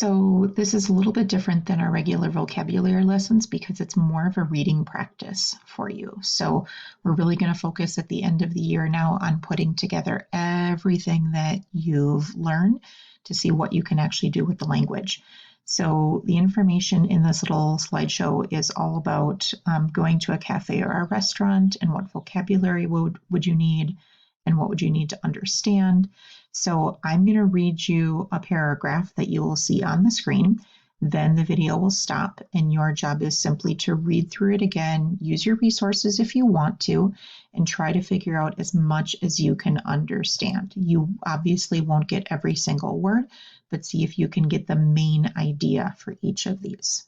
So this is a little bit different than our regular vocabulary lessons because it's more of a reading practice for you. So we're really going to focus at the end of the year now on putting together everything that you've learned to see what you can actually do with the language. So the information in this little slideshow is all about going to a cafe or a restaurant and what vocabulary would you need and what would you need to understand. So I'm going to read you a paragraph that you will see on the screen. Then the video will stop and your job is simply to read through it again, use your resources if you want to, and try to figure out as much as you can understand. You obviously won't get every single word, but see if you can get the main idea for each of these.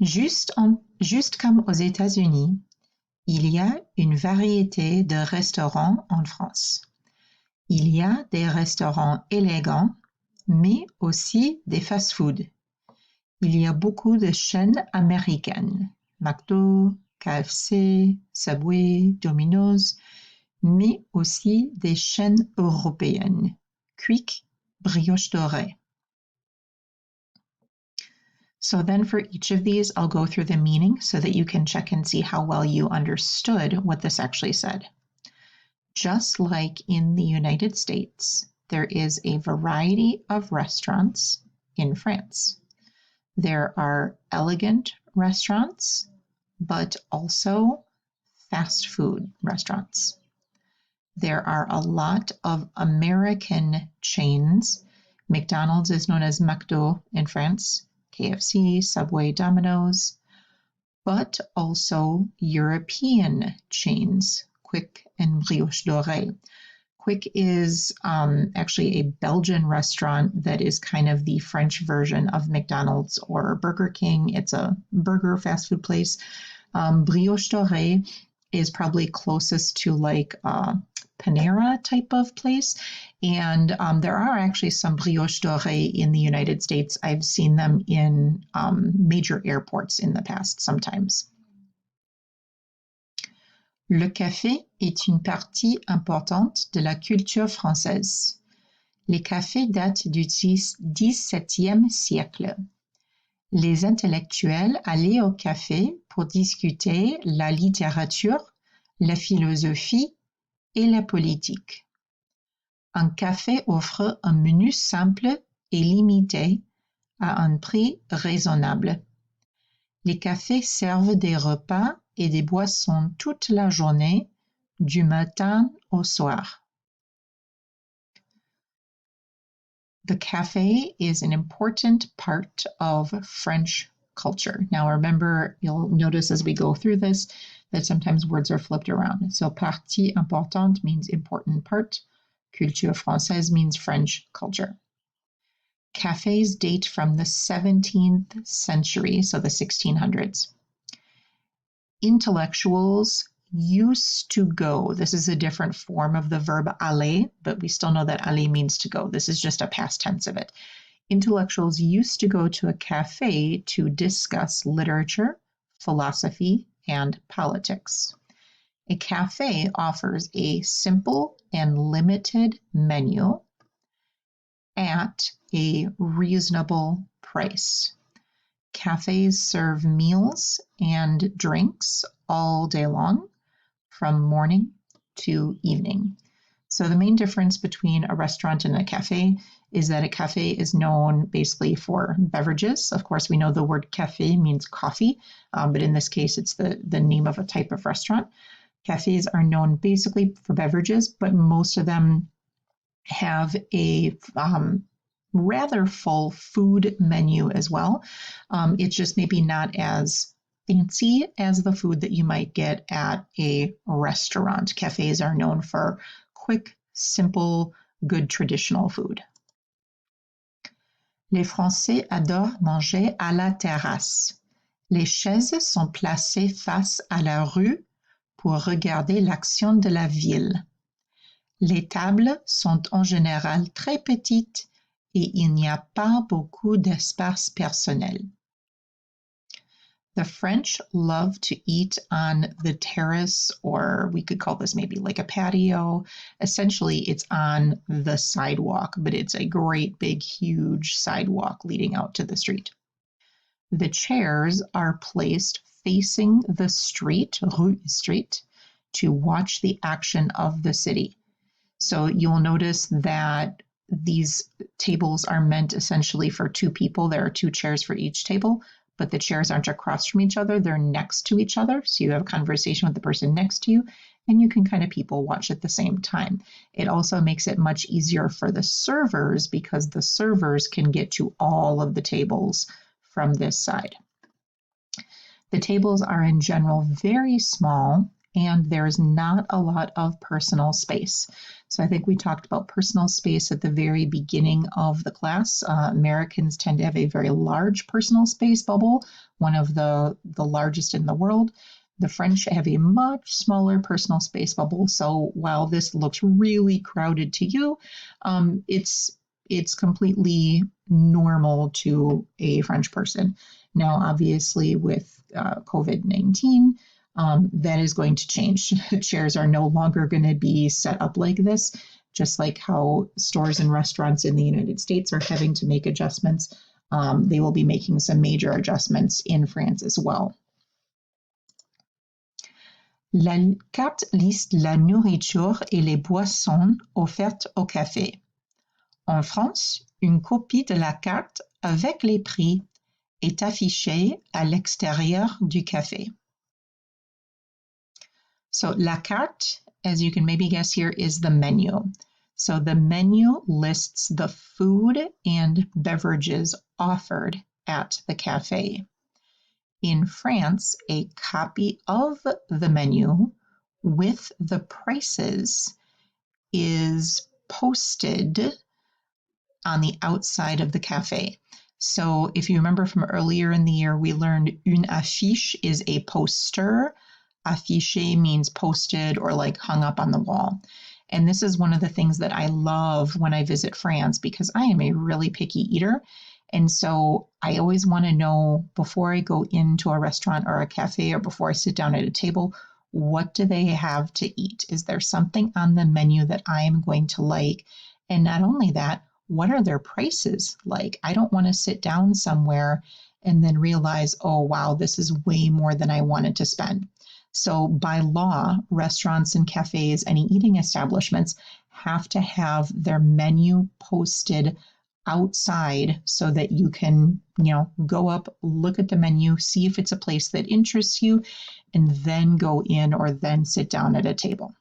Juste comme aux États-Unis, il y a une variété de restaurants en France. Il y a des restaurants élégants, mais aussi des fast-food. Il y a beaucoup de chaînes américaines, McDo, KFC, Subway, Domino's, mais aussi des chaînes européennes, Quick, Brioche Dorée. So then for each of these, I'll go through the meaning so that you can check and see how well you understood what this actually said. Just like in the United States, there is a variety of restaurants in France. There are elegant restaurants, but also fast food restaurants. There are a lot of American chains. McDonald's is known as McDo in France, KFC, Subway, Domino's, but also European chains, Quick and Brioche Dorée. Quick is actually a Belgian restaurant that is kind of the French version of McDonald's or Burger King. It's a burger fast food place. Brioche Dorée is probably closest to like Panera type of place. And there are actually some brioche dorée in the United States. I've seen them in major airports in the past sometimes. Le café est une partie importante de la culture française. Les cafés datent du XVIIe siècle. Les intellectuels allaient au café pour discuter la littérature, la philosophie et la politique. Un café offre un menu simple et limité à un prix raisonnable. Les cafés servent des repas et des boissons toute la journée, du matin au soir. The cafe is an important part of French culture. Now remember, you'll notice as we go through this that sometimes words are flipped around. So partie importante means important part. Culture française means French culture. Cafes date from the 17th century, so the 1600s. Intellectuals used to go. This is a different form of the verb aller, but we still know that aller means to go. This is just a past tense of it. Intellectuals used to go to a cafe to discuss literature, philosophy, and politics. A cafe offers a simple and limited menu at a reasonable price. Cafes serve meals and drinks all day long, from morning to evening. So the main difference between a restaurant and a cafe is that a cafe is known basically for beverages. Of course, we know the word cafe means coffee, but in this case, it's the name of a type of restaurant. Cafes are known basically for beverages, but most of them have a rather full food menu as well. It's just maybe not as fancy as the food that you might get at a restaurant. Cafes are known for quick, simple, good traditional food. Les Français adorent manger à la terrasse. Les chaises sont placées face à la rue pour regarder l'action de la ville. Les tables sont en général très petites et il n'y a pas beaucoup d'espace personnel. The French love to eat on the terrace, or we could call this maybe like a patio. Essentially, it's on the sidewalk, but it's a great big huge sidewalk leading out to the street. The chairs are placed facing the street, rue street, to watch the action of the city. So you'll notice that these tables are meant essentially for two people. There are two chairs for each table, but the chairs aren't across from each other. They're next to each other. So you have a conversation with the person next to you, and you can kind of people watch at the same time. It also makes it much easier for the servers because the servers can get to all of the tables from this side. The tables are in general very small, and there's not a lot of personal space. So I think we talked about personal space at the very beginning of the class. Americans tend to have a very large personal space bubble, one of the largest in the world. The French have a much smaller personal space bubble. So while this looks really crowded to you, it's completely normal to a French person. Now, obviously, with COVID-19, that is going to change. Chairs are no longer going to be set up like this, just like how stores and restaurants in the United States are having to make adjustments. They will be making some major adjustments in France as well. La carte liste la nourriture et les boissons offertes au café. En France, une copie de la carte avec les prix est affichée à l'extérieur du café. So la carte, as you can maybe guess here, is the menu. So the menu lists the food and beverages offered at the cafe. In France, a copy of the menu with the prices is posted on the outside of the cafe. So if you remember from earlier in the year, we learned une affiche is a poster. Affiché means posted or like hung up on the wall. And this is one of the things that I love when I visit France because I am a really picky eater. And so I always want to know before I go into a restaurant or a cafe or before I sit down at a table, what do they have to eat? Is there something on the menu that I am going to like? And not only that, what are their prices like? I don't want to sit down somewhere and then realize, oh, wow, this is way more than I wanted to spend. So by law, restaurants and cafes, any eating establishments have to have their menu posted outside so that you can, go up, look at the menu, see if it's a place that interests you, and then go in or then sit down at a table.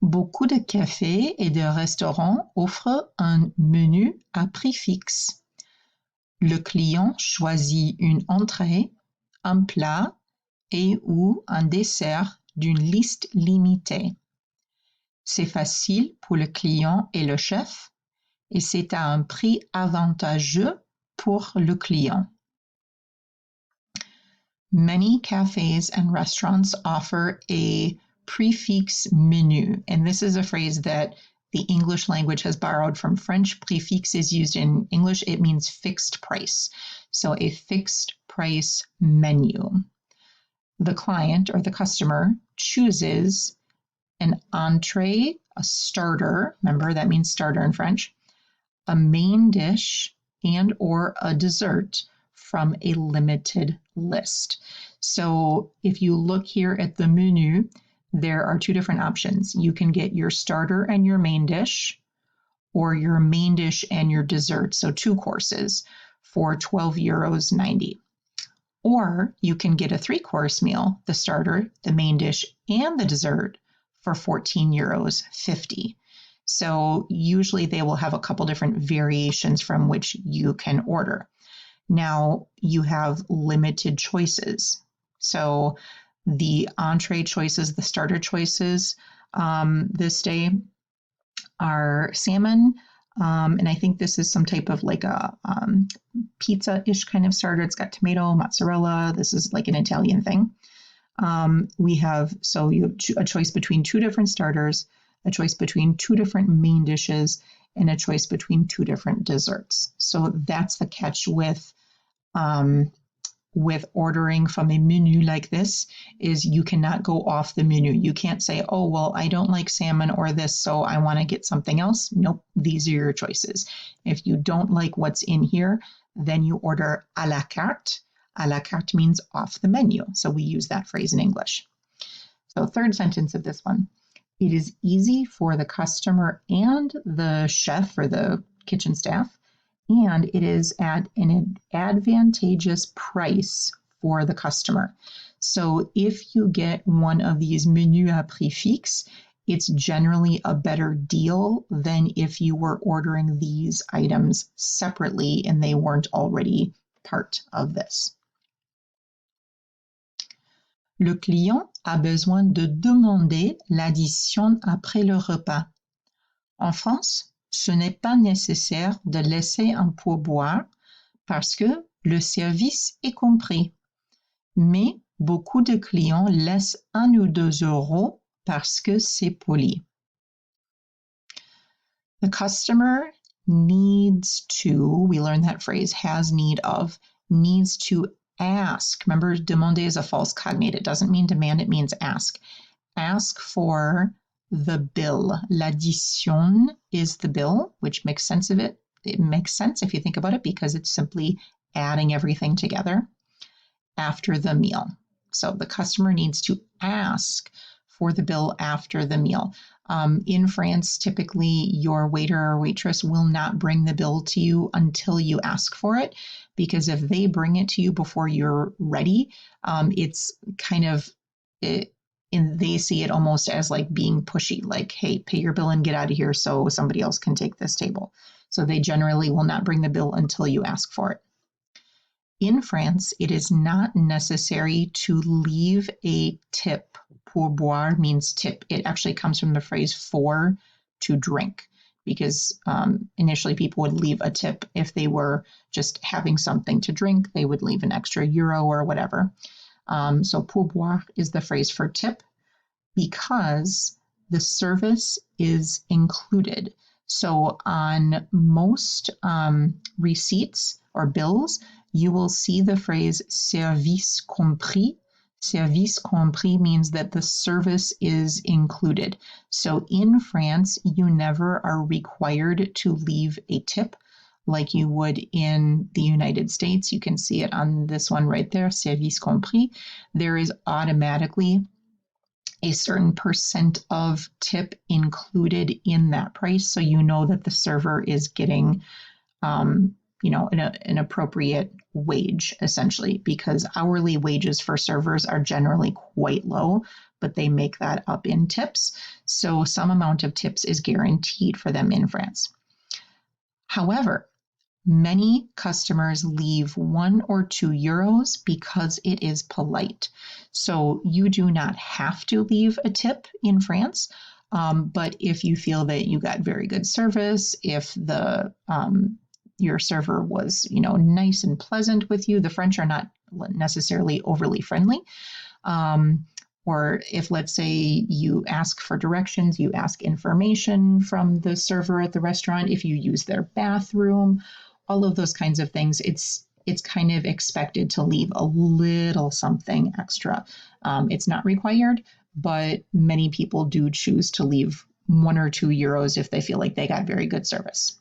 Beaucoup de cafés et de restaurants offrent un menu à prix fixe. Le client choisit une entrée, un plat et ou un dessert d'une liste limitée. C'est facile pour le client et le chef et c'est à un prix avantageux pour le client. Many cafes and restaurants offer a prefix menu, and this is a phrase that the English language has borrowed from French. Prefix is used in English. It means fixed price. So a fixed price menu. The client or the customer chooses an entree, a starter, remember that means starter in French, a main dish and or a dessert from a limited list. So if you look here at the menu, there are two different options. You can get your starter and your main dish, or your main dish and your dessert, so 2 courses for €12.90. Or you can get a 3-course meal, the starter, the main dish, and the dessert for €14.50. So usually they will have a couple different variations from which you can order. Now you have limited choices. So the entree choices, the starter choices this day are salmon, and I think this is some type of like a pizza-ish kind of starter. It's got tomato, mozzarella. This is like an Italian thing. You have a choice between 2 different starters, a choice between 2 different main dishes, and a choice between 2 different desserts. So that's the catch with with ordering from a menu like this is you cannot go off the menu. You can't say, oh, well, I don't like salmon or this, so I want to get something else. Nope, these are your choices. If you don't like what's in here, then you order à la carte. À la carte means off the menu. So we use that phrase in English. So third sentence of this one. It is easy for the customer and the chef or the kitchen staff, and it is at an advantageous price for the customer. So if you get one of these menus à prix fixe, it's generally a better deal than if you were ordering these items separately and they weren't already part of this. Le client a besoin de demander l'addition après le repas. En France, ce n'est pas nécessaire de laisser un pourboire parce que le service est compris. Mais beaucoup de clients laissent 1 ou 2 euros parce que c'est poli. The customer needs to, we learned that phrase, has need of, needs to ask. Remember, demander is a false cognate. It doesn't mean demand, it means ask. Ask for the bill. L'addition is the bill, which makes sense of it. It makes sense if you think about it because it's simply adding everything together after the meal. So the customer needs to ask for the bill after the meal. In France, typically your waiter or waitress will not bring the bill to you until you ask for it, because if they bring it to you before you're ready, it's kind of, and they see it almost as like being pushy, like, hey, pay your bill and get out of here so somebody else can take this table. So they generally will not bring the bill until you ask for it. In France, it is not necessary to leave a tip. Pourboire means tip. It actually comes from the phrase for, to drink, because initially people would leave a tip if they were just having something to drink. They would leave an extra euro or whatever. So pourboire is the phrase for tip because the service is included. So on most receipts or bills, you will see the phrase service compris. Service compris means that the service is included. So in France, you never are required to leave a tip like you would in the United States. You can see it on this one right there, service compris. There is automatically a certain percent of tip included in that price, so you know that the server is getting an appropriate wage, essentially, because hourly wages for servers are generally quite low, but they make that up in tips. So some amount of tips is guaranteed for them in France. However, many customers leave 1 or 2 euros because it is polite. So you do not have to leave a tip in France, but if you feel that you got very good service, if the your server was, nice and pleasant with you. The French are not necessarily overly friendly. Or if, let's say, you ask for directions, you ask information from the server at the restaurant, if you use their bathroom, all of those kinds of things, it's kind of expected to leave a little something extra. It's not required, but many people do choose to leave 1 or 2 euros if they feel like they got very good service.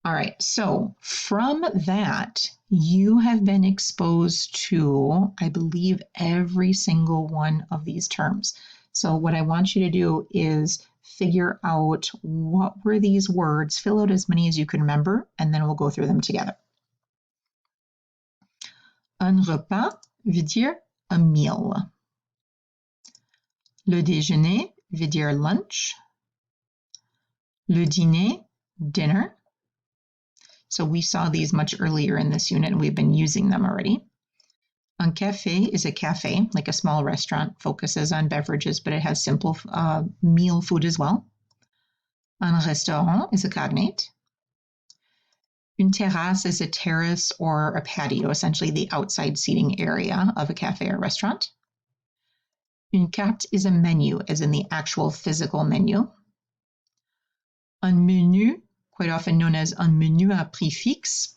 All right, so from that, you have been exposed to, I believe, every single one of these terms. So what I want you to do is figure out what were these words, fill out as many as you can remember, and then we'll go through them together. Un repas veut dire a meal. Le déjeuner veut dire lunch. Le dîner, dinner. So we saw these much earlier in this unit and we've been using them already. Un café is a cafe, like a small restaurant, focuses on beverages, but it has simple meal food as well. Un restaurant is a cognate. Une terrasse is a terrace or a patio, essentially the outside seating area of a cafe or restaurant. Une carte is a menu, as in the actual physical menu. Un menu, quite often known as un menu à prix fixe,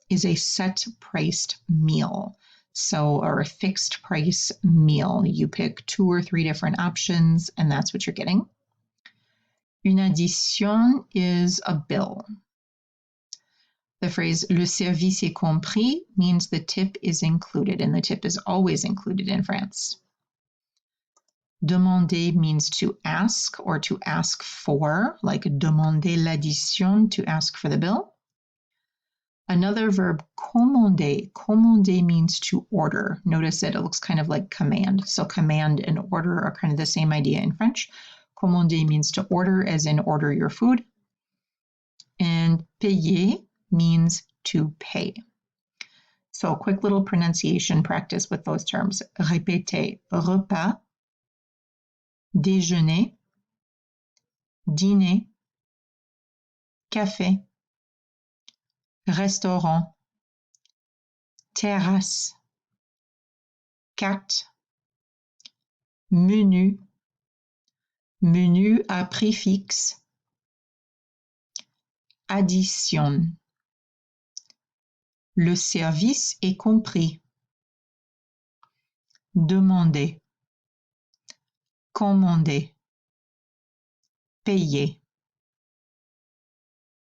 is a set-priced meal. So, or a fixed price meal. You pick 2 or 3 different options, and that's what you're getting. Une addition is a bill. The phrase le service est compris means the tip is included, and the tip is always included in France. Demander means to ask or to ask for, like demander l'addition, to ask for the bill. Another verb, commander. Commander means to order. Notice that it looks kind of like command. So command and order are kind of the same idea in French. Commander means to order, as in order your food. And payer means to pay. So a quick little pronunciation practice with those terms. Répétez: repas, déjeuner, dîner, café, restaurant, terrasse, carte, menu, menu à prix fixe, addition. Le service est compris. Demander, commander, payer.